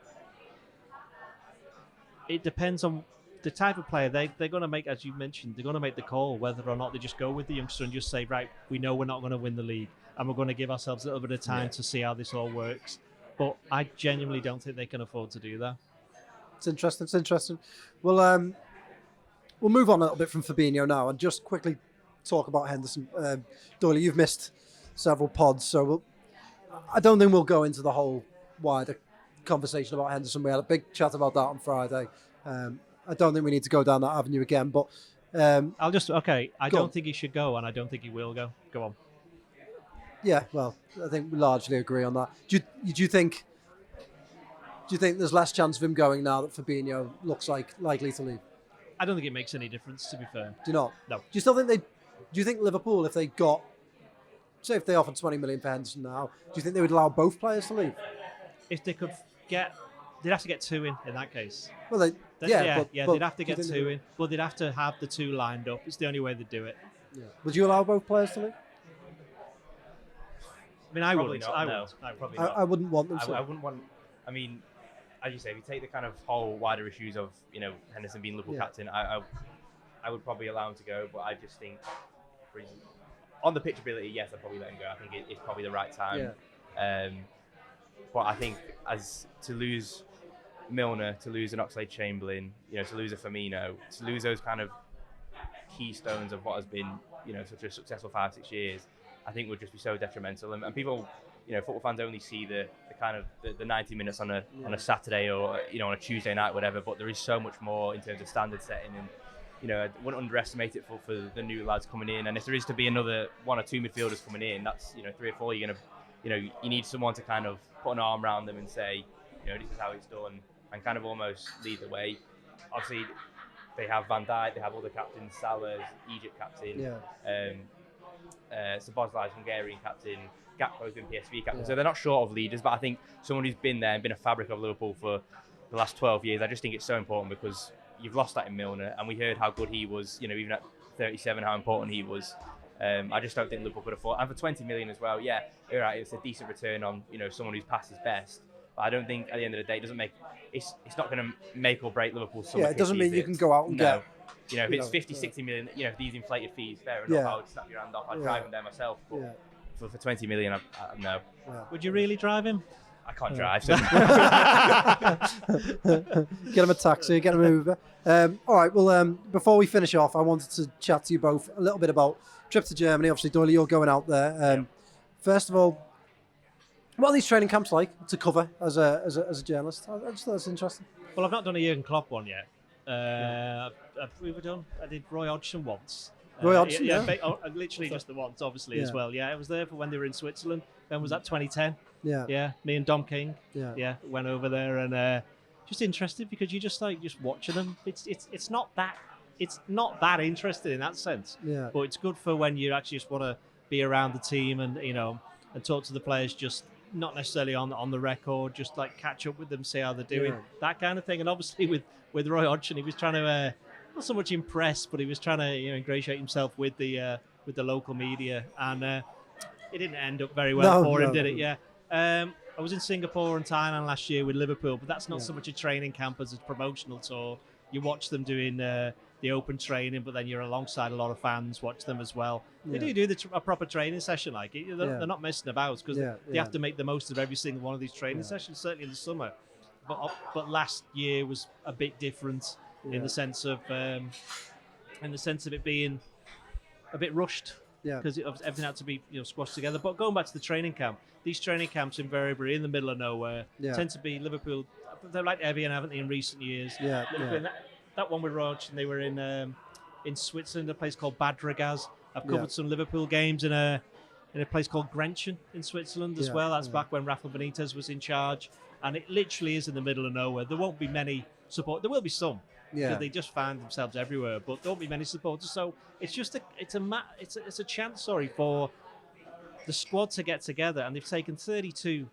it depends on the type of player they're going to make, as you mentioned, they're going to make the call whether or not they just go with the youngster and just say, right, we know we're not going to win the league, and we're going to give ourselves a little bit of time to see how this all works. But I genuinely don't think they can afford to do that. It's interesting. Well, we'll move on a little bit from Fabinho now and just quickly talk about Henderson. Doyle, you've missed several pods, so I don't think we'll go into the whole wider conversation about Henderson. We had a big chat about that on Friday. I don't think we need to go down that avenue again, but I don't think he should go, and I don't think he will go. Go on. Yeah, well, I think we largely agree on that. Do you think there's less chance of him going now that Fabinho looks likely to leave? I don't think it makes any difference, to be fair. Do you not? No. Do you still think do you think Liverpool, if they got, say if they offered 20 million for Henderson now, do you think they would allow both players to leave? If they could they'd have to get two in that case. Well, but they'd have to get two in. Well, they'd have to have the two lined up. It's the only way they'd do it. Yeah. Would you allow both players to leave? I mean, I Probably wouldn't. not, I no. wouldn't. Probably not. I wouldn't want them to. I wouldn't want. I mean, as you say, if you take the kind of whole wider issues of Henderson being Liverpool captain, I would probably allow him to go. But I just think, for his, on the pitch ability, yes, I'd probably let him go. I think it's probably the right time. Yeah. But I think to lose Milner, to lose an Oxlade-Chamberlain, to lose a Firmino, to lose those kind of keystones of what has been such a successful 5-6 years, I think would just be so detrimental. And people, football fans only see the kind of the 90 minutes on a Saturday or on a Tuesday night, whatever. But there is so much more in terms of standard setting, and I wouldn't underestimate it for the new lads coming in. And if there is to be another one or two midfielders coming in, that's 3 or 4. You're gonna, you need someone to kind of put an arm around them and say, this is how it's done, and kind of almost lead the way. Obviously, they have Van Dijk, they have other captains, Salah's Egypt captain. Szoboszlai's Hungarian captain, Gakpo's been PSV captain, so they're not short of leaders, but I think someone who's been there and been a fabric of Liverpool for the last 12 years, I just think it's so important because you've lost that in Milner, and we heard how good he was, even at 37, how important he was. I just don't think Liverpool could afford, and for 20 million as well, you're right, it's a decent return on someone who's past his best, but I don't think at the end of the day it doesn't make, it's not going to make or break Liverpool's summer. Yeah, it doesn't mean you can go out and get. If it's 50, 60 million, these inflated fees, fair enough, I would snap your hand off. I'd drive him there myself. But for 20 million, no. Yeah. Would you really drive him? I can't drive. So. Get him a taxi, get him an Uber. All right, well, before we finish off, I wanted to chat to you both a little bit about trip to Germany. Obviously, Doyle, you're going out there. First of all, what are these training camps like to cover as a journalist? I just thought it was interesting. Well, I've not done a Jurgen Klopp one yet. I did Roy Hodgson once. Roy Hodgson, literally just the once, obviously, as well. Yeah, I was there for when they were in Switzerland. When was that? 2010. Yeah. Me and Dom King. Yeah. Went over there and just interested because you just watching them. It's not that interesting in that sense. Yeah. But it's good for when you actually just want to be around the team and and talk to the players, just not necessarily on the record, just like catch up with them, see how they're doing, that kind of thing. And obviously with Roy Hodgson, he was trying to not so much impress, but he was trying to ingratiate himself with the local media, and it didn't end up very well for him, did it? Yeah. I was in Singapore and Thailand last year with Liverpool, but that's not so much a training camp as a promotional tour. You watch them doing the open training, but then you're alongside a lot of fans, watch them as well. They do a proper training session like it. They're not messing about because they have to make the most of every single one of these training sessions, certainly in the summer. But last year was a bit different in the sense of it being a bit rushed. Because everything had to be squashed together. But going back to the training camp, these training camps invariably in the middle of nowhere tend to be Liverpool. They're like Evian, haven't they, in recent years? That one with Roach, and they were in Switzerland, a place called Bad Ragaz. I've covered some Liverpool games in a place called Grenchen in Switzerland as well. That's back when Rafa Benitez was in charge, and it literally is in the middle of nowhere. There won't be many support. There will be some. Because they just find themselves everywhere, but there won't be many supporters. So it's just a chance, for the squad to get together, and they've taken 32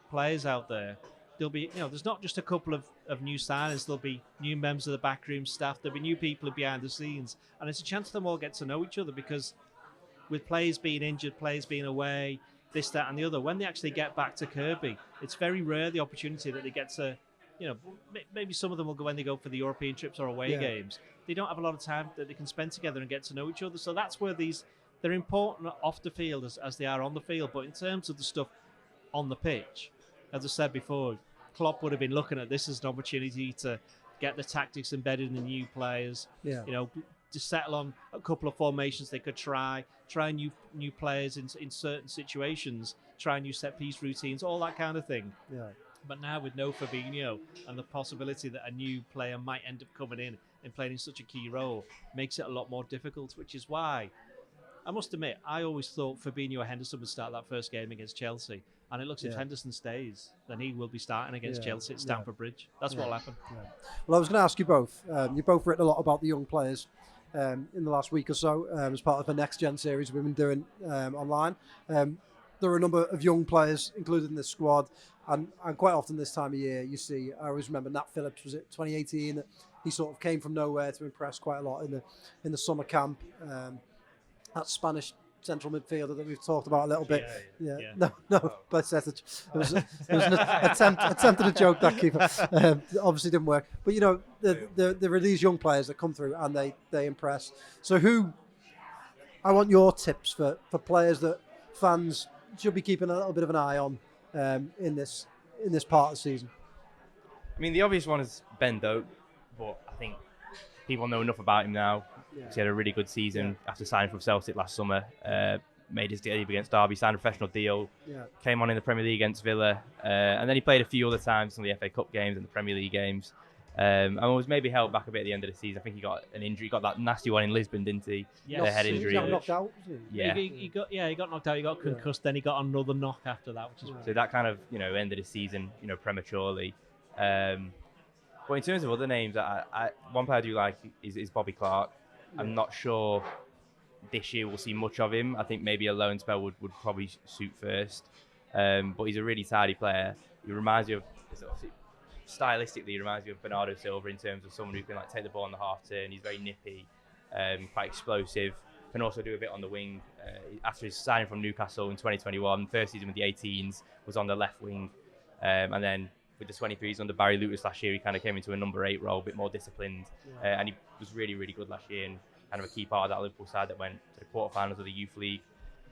players out there. There'll be, there's not just a couple of new signings. There'll be new members of the backroom staff. There'll be new people behind the scenes, and it's a chance for them all get to know each other. Because with players being injured, players being away, this, that, and the other, when they actually get back to Kirby, it's very rare the opportunity that they get to maybe some of them will go when they go for the European trips or away games. They don't have a lot of time that they can spend together and get to know each other. So that's where they're important off the field as they are on the field. But in terms of the stuff on the pitch, as I said before, Klopp would have been looking at this as an opportunity to get the tactics embedded in the new players. To settle on a couple of formations they could try new players in certain situations, try new set piece routines, all that kind of thing. But now with no Fabinho and the possibility that a new player might end up coming in and playing in such a key role makes it a lot more difficult, which is why I must admit I always thought Fabinho or Henderson would start that first game against Chelsea, and it looks if Henderson stays, then he will be starting against Chelsea at Stamford Bridge. That's what will happen. Well, I was going to ask you both. You've both written a lot about the young players in the last week or so as part of the Next Gen series we've been doing online. There are a number of young players included in this squad, and quite often this time of year you see, I always remember Nat Phillips, was it 2018, that he sort of came from nowhere to impress quite a lot in the summer camp. That Spanish central midfielder that we've talked about a little bit. No, but it was an attempt at a joke that keeper obviously didn't work. But there are these young players that come through and they impress. So I want your tips for players that fans should be keeping a little bit of an eye on in this part of the season. I mean, the obvious one is Ben Doak, but I think people know enough about him now. He had a really good season after signing from Celtic last summer. Made his debut against Derby, signed a professional deal, came on in the Premier League against Villa, and then he played a few other times, some of the FA Cup games and the Premier League games, and was maybe held back a bit at the end of the season. I think he got an injury, got that nasty one in Lisbon, didn't he? The head injury. He got knocked out, he got knocked out, he got concussed, then he got another knock after that, which is so that kind of ended the season prematurely. But in terms of other names, one player I do like is Bobby Clark. I'm not sure this year we'll see much of him. I think maybe a loan spell would probably suit first. But he's a really tidy player. He reminds you of, stylistically, he reminds you of Bernardo Silva in terms of someone who can take the ball on the half turn. He's very nippy, quite explosive. Can also do a bit on the wing. After his signing from Newcastle in 2021, first season with the 18s, was on the left wing. And then with the 23s under Barry Lucas last year, he kind of came into a number 8 role, a bit more disciplined. And he was really, really good last year and kind of a key part of that Liverpool side that went to the quarterfinals of the Youth League.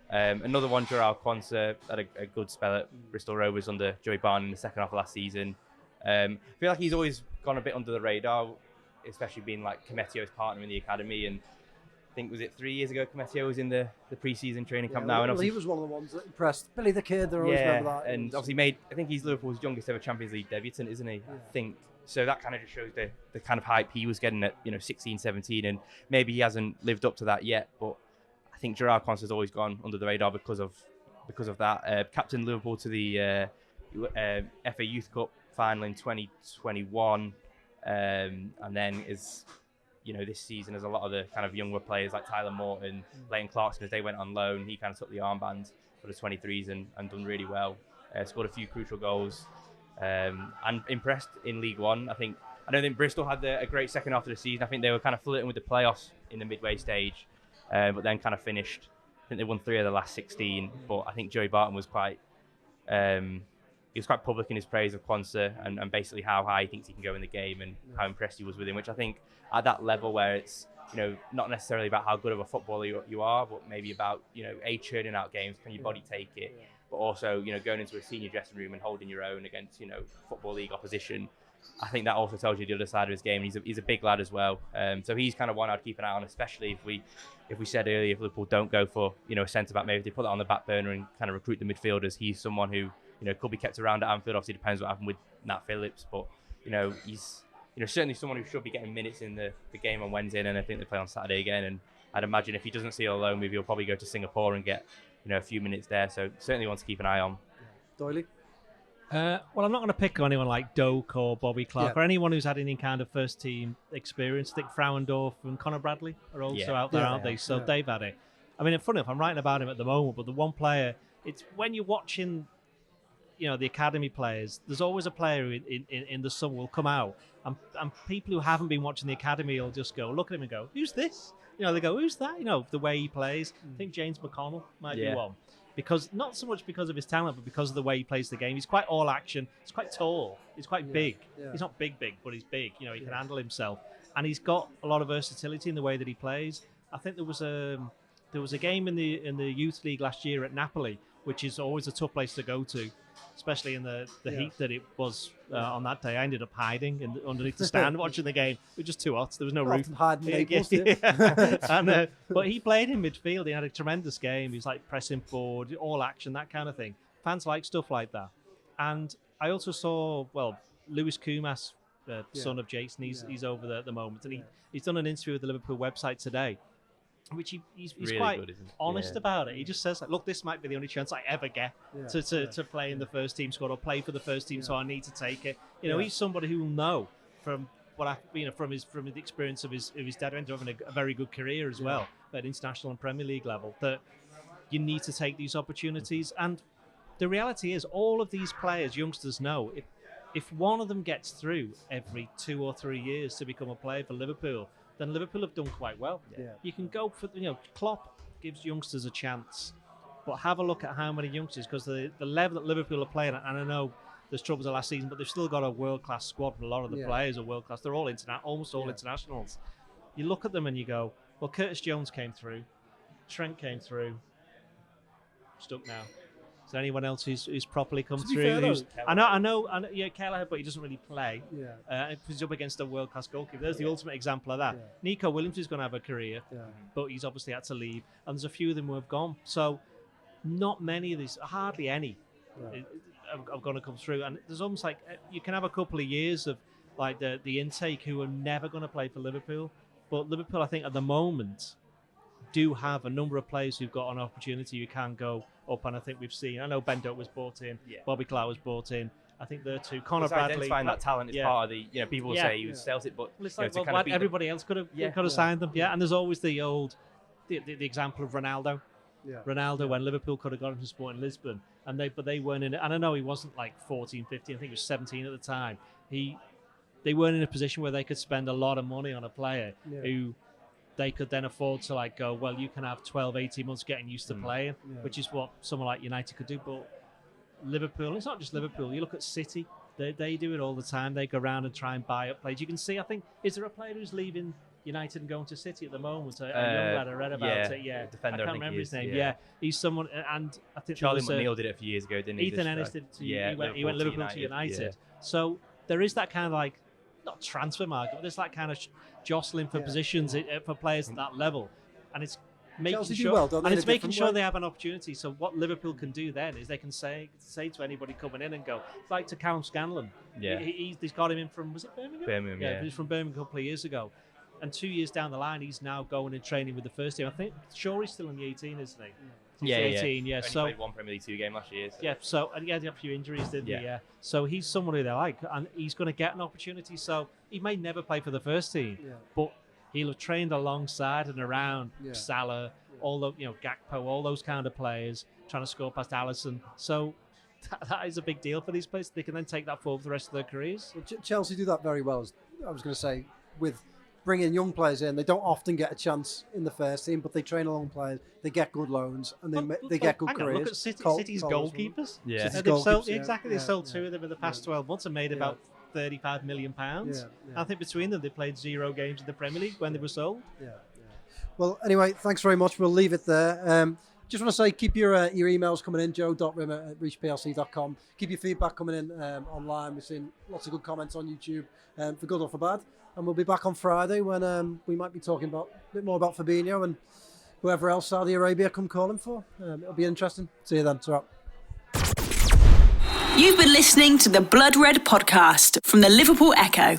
Another one, Joao Quansah, had a good spell at Bristol Rovers under Joey Barton in the second half of last season. I feel like he's always gone a bit under the radar, especially being Kometio's partner in the academy. And I think, was it 3 years ago, Kometio was in the pre-season training camp now. And he was one of the ones that impressed. Billy the Kid, I always remember that. And obviously I think he's Liverpool's youngest ever Champions League debutant, isn't he? I think. So that kind of just shows the kind of hype he was getting at 16, 17, and maybe he hasn't lived up to that yet. But I think Joao Quansah's always gone under the radar because of that. Captain Liverpool to the FA Youth Cup final in 2021, and then is this season as a lot of the kind of younger players like Tyler Morton, Leighton Clarkson, as they went on loan, he kind of took the armband for the 23s and done really well. Scored a few crucial goals. And impressed in League One. I don't think Bristol had a great second half of the season. I think they were kind of flirting with the playoffs in the midway stage, but then kind of finished. I think they won 3 of the last 16. But I think Joey Barton was quite public in his praise of Quansah and basically how high he thinks he can go in the game and how impressed he was with him. Which I think at that level where it's not necessarily about how good of a footballer you are, but maybe about churning out games. Can your body take it? But also, going into a senior dressing room and holding your own against, Football League opposition. I think that also tells you the other side of his game. He's a big lad as well. So he's kind of one I'd keep an eye on, especially if we said earlier, if Liverpool don't go for, a centre-back, maybe if they put that on the back burner and kind of recruit the midfielders, he's someone who, could be kept around at Anfield. Obviously, depends what happened with Nat Phillips. But, he's, certainly someone who should be getting minutes in the game on Wednesday, and I think they play on Saturday again. And I'd imagine if he doesn't see a loan move, he'll probably go to Singapore and get a few minutes there, so certainly one to keep an eye on. Doyley? Well, I'm not going to pick anyone like Doak or Bobby Clark or anyone who's had any kind of first team experience. I think Frauendorf and Conor Bradley are also out there, aren't they? So they've had it. I mean, funny enough, I'm writing about him at the moment, but the one player, it's when you're watching, the academy players, there's always a player who in the summer will come out, and people who haven't been watching the academy will just go, look at him and go, who's this? They go, who's that? The way he plays. I think James McConnell might be one. because not so much because of his talent, but because of the way he plays the game. He's quite all action. He's quite tall. He's quite big. Yeah. He's not big, but he's big. You know, he can handle himself, and he's got a lot of versatility in the way that he plays. I think there was a game in the youth league last year at Napoli, which is always a tough place to go to, especially in the heat that it was on that day. I ended up hiding underneath the stand watching the game. It was just too hot. There was no roof. But he played in midfield. He had a tremendous game. He was like pressing forward, all action, that kind of thing. Fans like stuff like that. And I also saw, Lewis Kumas, son of Jason, he's over there at the moment. And he's done an interview with the Liverpool website today, which he's really quite good, honest about it. He just says, look, this might be the only chance I ever get to play in the first team squad or play for the first team, so I need to take it. You know, he's somebody who will know from what from his experience of his dad ended up having a very good career as well at international and Premier League level, that you need to take these opportunities. And the reality is, all of these players, youngsters, know if one of them gets through every 2 or 3 years to become a player for Liverpool, then Liverpool have done quite well. You can go for, Klopp gives youngsters a chance, but have a look at how many youngsters, because the level that Liverpool are playing at, and I know there's troubles the last season, but they've still got a world-class squad. A lot of the players are world-class. They're all almost all internationals. You look at them and you go, well, Curtis Jones came through, Trent came through, stuck now. Is there anyone else who's properly come through? I know, Kelleher, but he doesn't really play. He's up against a world-class goalkeeper. There's the ultimate example of that. Nico Williams is going to have a career, but he's obviously had to leave. And there's a few of them who have gone. So not many of these, hardly any, are going to come through. And there's almost like you can have a couple of years of like the intake who are never going to play for Liverpool. But Liverpool, I think, at the moment, do have a number of players who've got an opportunity who can go up, and I think we've seen. I know Ben Doak was bought in, Bobby Clark was bought in. I think there too. Conor Bradley. Identifying that talent is part of the. People will say he was Celtic, but it's like, everybody else could have signed them. And there's always the example of Ronaldo. Ronaldo, when Liverpool could have got him to Sporting Lisbon, but they weren't in it. And I know he wasn't like 14, 15. I think he was 17 at the time. They weren't in a position where they could spend a lot of money on a player who they could then afford to like go, well, you can have 12, 18 months getting used to playing, which is what someone like United could do. But Liverpool, it's not just Liverpool. You look at City, they do it all the time. They go around and try and buy up players. You can see, I think, is there a player who's leaving United and going to City at the moment? A young lad, I read about it. Defender, I can't remember his name. He's someone, and I think Charlie McNeil did it a few years ago, didn't he? Ethan Ennis did. He went Liverpool to United. So there is that kind of like, not transfer market, but there's that kind of jostling for positions for players at that level, and it's making sure they have an opportunity. So what Liverpool can do then is they can say to anybody coming in and go, it's like to Callum Scanlon. He's got him in from, was it Birmingham? Birmingham, He's from Birmingham a couple of years ago, and 2 years down the line, he's now going and training with the first team. I think Shawry's still in the 18, isn't he? 18, Only played one Premier League 2 game last year. So. And he had a few injuries, didn't he? So he's someone who they like, and he's going to get an opportunity. So he may never play for the first team, but he'll have trained alongside and around Salah, all the Gakpo, all those kind of players, trying to score past Alisson. So that is a big deal for these players. They can then take that forward for the rest of their careers. Well, Chelsea do that very well, as I was going to say, with bringing young players in. They don't often get a chance in the first team, but they train along players. They get good loans, and they get good careers. Look at City's goalkeepers. They sold two of them in the past 12 months and made about £35 million. I think between them, they played 0 games in the Premier League when they were sold. Well, anyway, thanks very much. We'll leave it there. Just want to say, keep your emails coming in, joe.rimmer@reachplc.com. Keep your feedback coming in online. We've seen lots of good comments on YouTube, for good or for bad. And we'll be back on Friday when we might be talking a bit more about Fabinho and whoever else Saudi Arabia come calling for. It'll be interesting. See you then. Ta-ra. You've been listening to the Blood Red podcast from the Liverpool Echo.